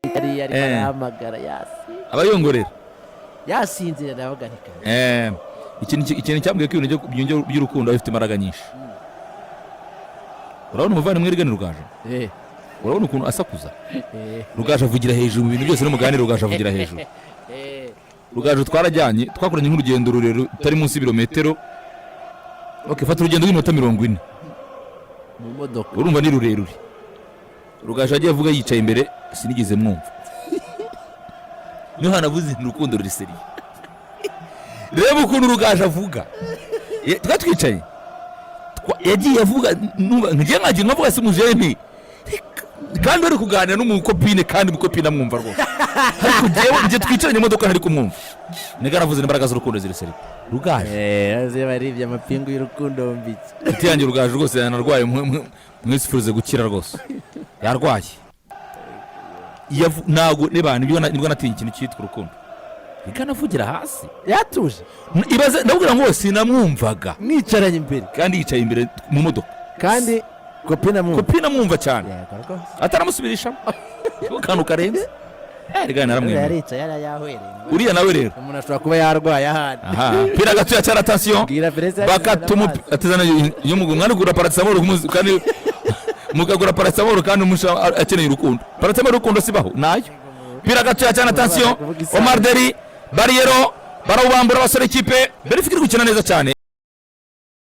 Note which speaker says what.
Speaker 1: yari arahamagara yasi
Speaker 2: abayongorera
Speaker 1: yasinzira ndabagarika
Speaker 2: ikintu cyambwiye ko ibintu by'urukundo bifite imbaraga nyinshi. Urabona umuvandimwe Reagan Rugaje urabona ukuntu asakuza Rugaje avugira hejuru mu bintu byose n'umuganira Rugaje avugira hejuru. Rugaje twarajyanye twakoranye nk'urugendo rurerure utari munsi y'ibirometero fata urugendo rw'iminota 40
Speaker 1: mu modoka
Speaker 2: urumva ni rurerure. Rugaje agiye avuga yicaye imbere sinigeze mwumva niho hanavuze urukundo ruri seri. Reba ukuntu Rugaje avuga twatwicaye yagiye avuga ngiye nkagira nkavuga se mujene kandi ari kuganira n'umukopine kandi umukopine amwumva rwose ariko ngiye twicaranye mu modoka ntari kumwumva nigaravuze imbaraga z'urukundo ziri seri. Rugaje
Speaker 1: aze baribye amapingu y'urukundo mbiki
Speaker 2: itiyange Rugaje rwose yanarwaye mwisifuruze gukira rwose yarwaye nago n'abantu nibwo natinye ikintu cyitwa urukundo ikanavugira hasi
Speaker 1: yatuje
Speaker 2: ibaze ndabwira ngo sinamwumvaga
Speaker 1: mwicaranye imbere
Speaker 2: kandi yicaye imbere mu modoka
Speaker 1: kandi kopina
Speaker 2: mwumva cyane ataramusubirishamo kantu karenze Reagan naramwemera
Speaker 1: yarica yarayahwereye
Speaker 2: uriya nawe rero
Speaker 1: umuntu ashobora kuba yarwaye ahandi
Speaker 2: pira gatuya cyara attention bakatuma atazana yo mwana gura paracetamol kandi mukagura paracetamol kandi umusha akeneye urukundo paracetamol urukundo sibaho nayo pira gatuya cyane attention Omar Deri Barriero barawubambura abasore ikipe beri fikiri gukina neza cyane.